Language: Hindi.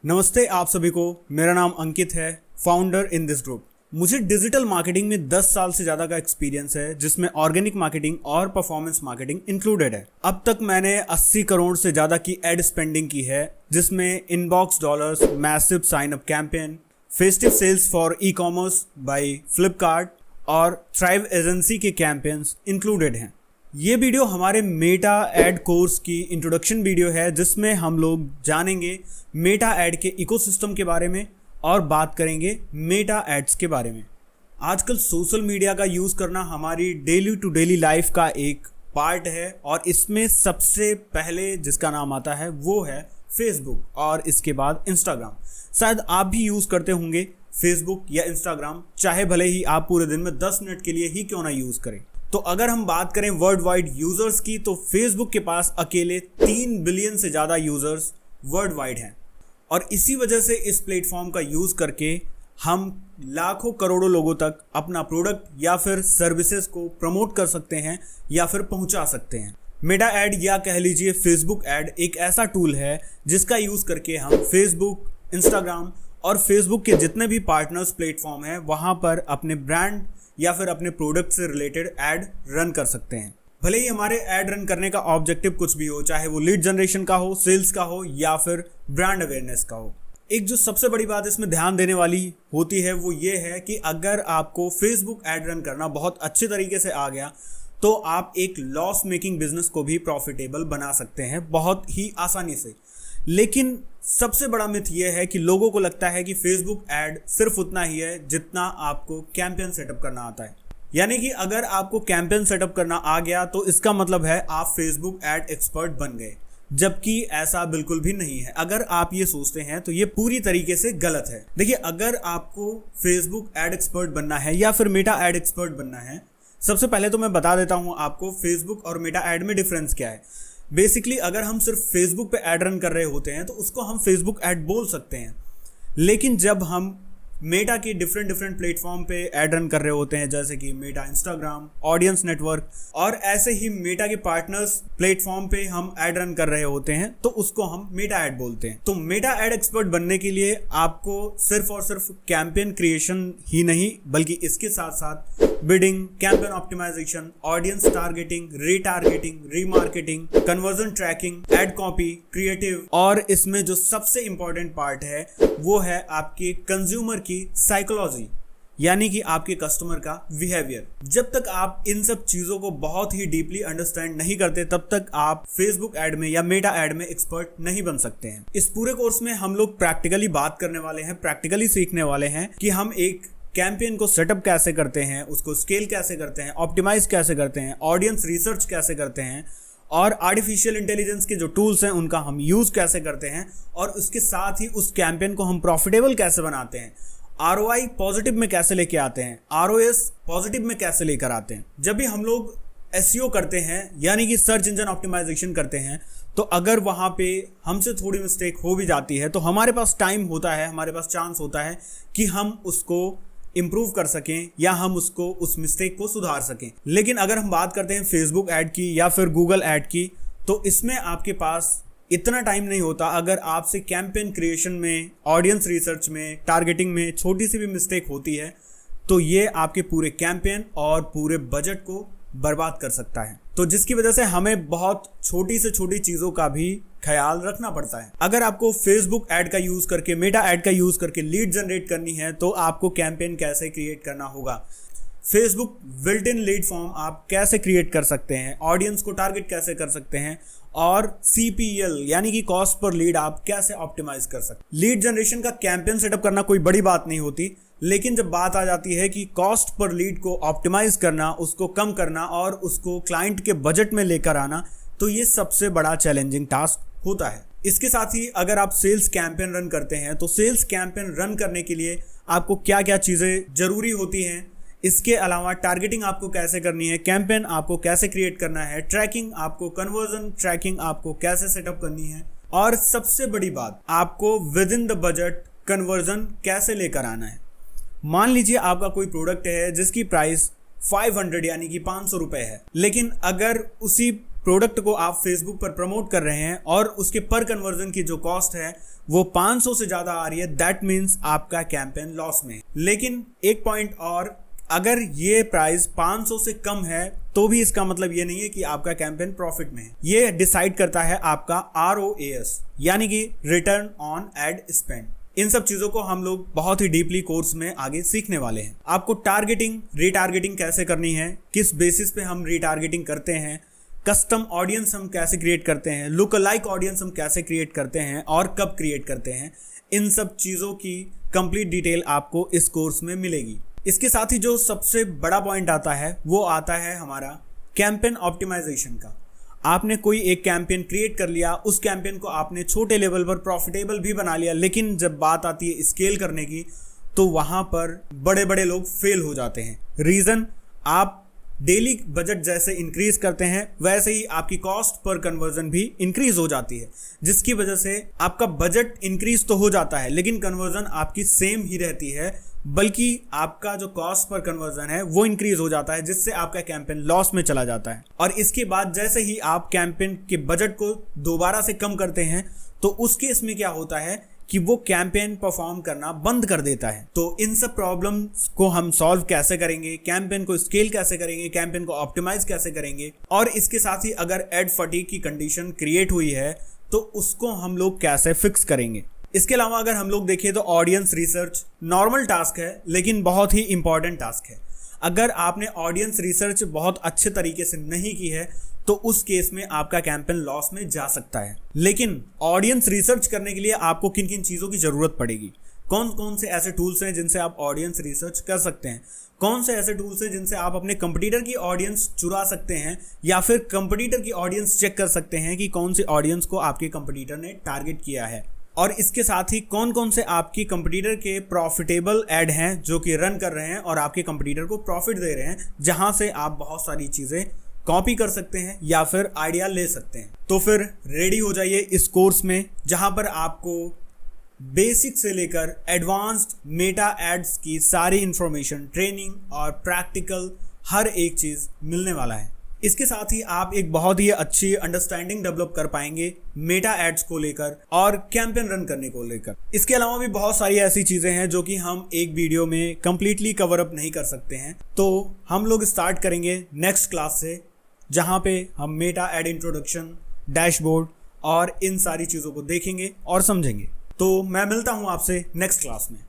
नमस्ते आप सभी को। मेरा नाम अंकित है, फाउंडर इन दिस ग्रुप। मुझे डिजिटल मार्केटिंग में 10 साल से ज़्यादा का एक्सपीरियंस है, जिसमें ऑर्गेनिक मार्केटिंग और परफॉर्मेंस मार्केटिंग इंक्लूडेड है। अब तक मैंने 80 करोड़ से ज़्यादा की एड स्पेंडिंग की है, जिसमें inbox dollars, massive sign up campaign, festive sales for e commerce by Flipkart और थ्राइव एजेंसी के कैंपेन्स इंक्लूडेड हैं। ये वीडियो हमारे मेटा एड कोर्स की इंट्रोडक्शन वीडियो है, जिसमें हम लोग जानेंगे मेटा एड के इकोसिस्टम के बारे में और बात करेंगे मेटा एड्स के बारे में। आजकल सोशल मीडिया का यूज़ करना हमारी डेली टू डेली लाइफ का एक पार्ट है, और इसमें सबसे पहले जिसका नाम आता है वो है फेसबुक, और इसके बाद इंस्टाग्राम। शायद आप भी यूज़ करते होंगे फेसबुक या इंस्टाग्राम, चाहे भले ही आप पूरे दिन में 10 मिनट के लिए ही क्यों ना यूज़ करें। तो अगर हम बात करें वर्ल्ड वाइड यूज़र्स की, तो फेसबुक के पास अकेले 3 बिलियन से ज़्यादा यूज़र्स वर्ल्ड वाइड हैं, और इसी वजह से इस प्लेटफॉर्म का यूज़ करके हम लाखों करोड़ों लोगों तक अपना प्रोडक्ट या फिर सर्विसेज को प्रमोट कर सकते हैं या फिर पहुंचा सकते हैं। मेटा एड या कह लीजिए फेसबुक एड एक ऐसा टूल है जिसका यूज़ करके हम फेसबुक, इंस्टाग्राम और फेसबुक के जितने भी पार्टनर्स प्लेटफॉर्म हैं वहाँ पर अपने ब्रांड या फिर अपने प्रोडक्ट से रिलेटेड ऐड रन कर सकते हैं। भले ही हमारे ऐड रन करने का ऑब्जेक्टिव कुछ भी हो, चाहे वो लीड जनरेशन का हो, सेल्स का हो या फिर ब्रांड अवेयरनेस का हो। एक जो सबसे बड़ी बात इसमें ध्यान देने वाली होती है वो ये है कि अगर आपको फेसबुक ऐड रन करना बहुत अच्छे तरीके से आ गया, तो आप एक लॉस मेकिंग बिजनेस को भी प्रॉफिटेबल बना सकते हैं बहुत ही आसानी से। लेकिन सबसे बड़ा मिथ यह है कि लोगों को लगता है कि फेसबुक ऐड सिर्फ उतना ही है जितना आपको कैंपेन सेटअप करना आता है। यानी कि अगर आपको कैंपेन सेटअप करना आ गया तो इसका मतलब है आप फेसबुक ऐड एक्सपर्ट बन गए, जबकि ऐसा बिल्कुल भी नहीं है। अगर आप ये सोचते हैं तो ये पूरी तरीके से गलत है। देखिए, अगर आपको फेसबुक ऐड एक्सपर्ट बनना है या फिर मेटा ऐड एक्सपर्ट बनना है, सबसे पहले तो मैं बता देता हूँ आपको फेसबुक और मेटा ऐड में डिफरेंस क्या है। बेसिकली अगर हम सिर्फ फेसबुक पे ऐड रन कर रहे होते हैं तो उसको हम फेसबुक ऐड बोल सकते हैं, लेकिन जब हम मेटा के डिफरेंट प्लेटफॉर्म पे ऐड रन कर रहे होते हैं, जैसे कि मेटा इंस्टाग्राम, ऑडियंस नेटवर्क और ऐसे ही मेटा के पार्टनर्स प्लेटफॉर्म पे हम ऐड रन कर रहे होते हैं, तो उसको हम मेटा ऐड बोलते हैं। तो मेटा ऐड एक्सपर्ट बनने के लिए आपको सिर्फ और सिर्फ कैंपेन क्रिएशन ही नहीं, बल्कि इसके साथ साथ bidding, campaign optimisation, audience targeting, retargeting, remarketing, conversion tracking, ad copy, creative, और इसमें जो सबसे इंपॉर्टेंट पार्ट है वो है आपके कंज्यूमर की साइकोलॉजी, यानी कि आपके कस्टमर का बिहेवियर। जब तक आप इन सब चीजों को बहुत ही डीपली अंडरस्टैंड नहीं करते, तब तक आप फेसबुक ऐड में या मेटा ऐड में एक्सपर्ट नहीं बन सकते हैं। इस पूरे कोर्स में हम लोग प्रैक्टिकली बात करने वाले हैं, प्रैक्टिकली सीखने वाले हैं कि हम एक कैंपेन को सेटअप कैसे करते हैं, उसको स्केल कैसे करते हैं, ऑप्टिमाइज कैसे करते हैं, ऑडियंस रिसर्च कैसे करते हैं, और आर्टिफिशियल इंटेलिजेंस के जो टूल्स हैं उनका हम यूज़ कैसे करते हैं, और उसके साथ ही उस कैंपेन को हम प्रॉफिटेबल कैसे बनाते हैं, ROI पॉजिटिव में कैसे लेके आते हैं, ROS पॉजिटिव में कैसे लेकर आते हैं। जब भी हम लोग SEO करते हैं, यानी कि सर्च इंजन ऑप्टिमाइजेशन करते हैं, तो अगर वहाँ पे हमसे थोड़ी मिस्टेक हो भी जाती है तो हमारे पास टाइम होता है, हमारे पास चांस होता है कि हम उसको इम्प्रूव कर सकें या हम उसको उस मिस्टेक को सुधार सकें। लेकिन अगर हम बात करते हैं फेसबुक ऐड की या फिर गूगल ऐड की, तो इसमें आपके पास इतना टाइम नहीं होता। अगर आपसे कैंपेन क्रिएशन में, ऑडियंस रिसर्च में, टारगेटिंग में छोटी सी भी मिस्टेक होती है तो ये आपके पूरे कैंपेन और पूरे बजट को बर्बाद कर सकता है। तो जिसकी वजह से हमें बहुत छोटी से छोटी चीज़ों का भी ख्याल रखना पड़ता है। अगर आपको फेसबुक ऐड का यूज़ करके, मेटा ऐड का यूज़ करके लीड जनरेट करनी है, तो आपको कैंपेन कैसे क्रिएट करना होगा, Facebook built in lead form आप कैसे क्रिएट कर सकते हैं, ऑडियंस को टारगेट कैसे कर सकते हैं, और CPL यानी कि कॉस्ट पर लीड आप कैसे ऑप्टिमाइज कर सकते हैं। लीड जनरेशन का कैंपेन सेटअप करना कोई बड़ी बात नहीं होती, लेकिन जब बात आ जाती है कि कॉस्ट पर लीड को ऑप्टिमाइज करना, उसको कम करना और उसको क्लाइंट के बजट में लेकर आना, तो ये सबसे बड़ा चैलेंजिंग टास्क होता है। इसके साथ ही अगर आप सेल्स कैंपेन रन करते हैं, तो सेल्स कैंपेन रन करने के लिए आपको क्या क्या चीज़ें ज़रूरी होती हैं, इसके अलावा टारगेटिंग आपको कैसे करनी है, कैंपेन आपको कैसे क्रिएट करना है, ट्रैकिंग आपको, कन्वर्जन ट्रैकिंग आपको कैसे सेटअप करनी है, और सबसे बड़ी बात, आपको with in the budget conversion कैसे लेकर आना है। मान लीजिए आपका कोई प्रोडक्ट है जिसकी प्राइस 500 यानी कि 500 रुपये है, लेकिन अगर उसी प्रोडक्ट को आप फेसबुक पर प्रमोट कर रहे हैं और उसके पर कन्वर्जन की जो कॉस्ट है वो 500 से ज़्यादा आ रही है, दैट मीन्स आपका कैंपेन लॉस में है। लेकिन एक पॉइंट और, अगर ये प्राइस 500 से कम है तो भी इसका मतलब ये नहीं है कि आपका कैंपेन प्रॉफिट में है। ये डिसाइड करता है आपका ROAS यानी कि रिटर्न ऑन एड स्पेंड। इन सब चीज़ों को हम लोग बहुत ही डीपली कोर्स में आगे सीखने वाले हैं। आपको टारगेटिंग रीटारगेटिंग कैसे करनी है, किस बेसिस पे हम रीटारगेटिंग करते हैं, कस्टम ऑडियंस हम कैसे क्रिएट करते हैं, लुक अलाइक ऑडियंस हम कैसे क्रिएट करते हैं और कब क्रिएट करते हैं, इन सब चीज़ों की कंप्लीट डिटेल आपको इस कोर्स में मिलेगी। इसके साथ ही जो सबसे बड़ा पॉइंट आता है वो आता है हमारा कैंपेन ऑप्टिमाइजेशन का। आपने कोई एक कैंपेन क्रिएट कर लिया, उस कैंपेन को आपने छोटे लेवल पर प्रॉफिटेबल भी बना लिया, लेकिन जब बात आती है स्केल करने की तो वहाँ पर बड़े बड़े लोग फेल हो जाते हैं। रीज़न, आप डेली बजट जैसे इंक्रीज करते हैं वैसे ही आपकी कॉस्ट पर कन्वर्जन भी इंक्रीज हो जाती है, जिसकी वजह से आपका बजट इंक्रीज तो हो जाता है लेकिन कन्वर्जन आपकी सेम ही रहती है, बल्कि आपका जो कॉस्ट पर कन्वर्जन है वो इंक्रीज हो जाता है, जिससे आपका कैंपेन लॉस में चला जाता है। और इसके बाद जैसे ही आप कैंपेन के बजट को दोबारा से कम करते हैं तो उस केस में क्या होता है कि वो कैंपेन परफॉर्म करना बंद कर देता है। तो इन सब प्रॉब्लम्स को हम सॉल्व कैसे करेंगे, कैंपेन को स्केल कैसे करेंगे, कैंपेन को ऑप्टिमाइज कैसे करेंगे, और इसके साथ ही अगर एड फटीग की कंडीशन क्रिएट हुई है तो उसको हम लोग कैसे फिक्स करेंगे। इसके अलावा अगर हम लोग देखें तो ऑडियंस रिसर्च नॉर्मल टास्क है लेकिन बहुत ही इंपॉर्टेंट टास्क है। अगर आपने ऑडियंस रिसर्च बहुत अच्छे तरीके से नहीं की है तो उस केस में आपका कैंपेन लॉस में जा सकता है। लेकिन ऑडियंस रिसर्च करने के लिए आपको किन किन चीज़ों की ज़रूरत पड़ेगी, कौन कौन से ऐसे टूल्स हैं जिनसे आप ऑडियंस रिसर्च कर सकते हैं, कौन से ऐसे टूल्स हैं जिनसे आप अपने कंपटीटर की ऑडियंस चुरा सकते हैं या फिर कंपटीटर की ऑडियंस चेक कर सकते हैं कि कौन सी ऑडियंस को आपके कंपटीटर ने टारगेट किया है, और इसके साथ ही कौन कौन से आपकी कंपटीटर के प्रॉफिटेबल ऐड हैं जो कि रन कर रहे हैं और आपके कंपटीटर को प्रॉफिट दे रहे हैं, जहां से आप बहुत सारी चीज़ें कॉपी कर सकते हैं या फिर आइडिया ले सकते हैं। तो फिर रेडी हो जाइए इस कोर्स में, जहां पर आपको बेसिक से लेकर एडवांस्ड मेटा एड्स की सारी इंफॉर्मेशन, ट्रेनिंग और प्रैक्टिकल हर एक चीज़ मिलने वाला है। इसके साथ ही आप एक बहुत ही अच्छी अंडरस्टैंडिंग डेवलप कर पाएंगे मेटा एड्स को लेकर और कैंपेन रन करने को लेकर। इसके अलावा भी बहुत सारी ऐसी चीज़ें हैं जो कि हम एक वीडियो में कंप्लीटली कवर अप नहीं कर सकते हैं। तो हम लोग स्टार्ट करेंगे नेक्स्ट क्लास से, जहाँ पे हम मेटा एड इंट्रोडक्शन, डैशबोर्ड और इन सारी चीज़ों को देखेंगे और समझेंगे। तो मैं मिलता हूँ आपसे नेक्स्ट क्लास में।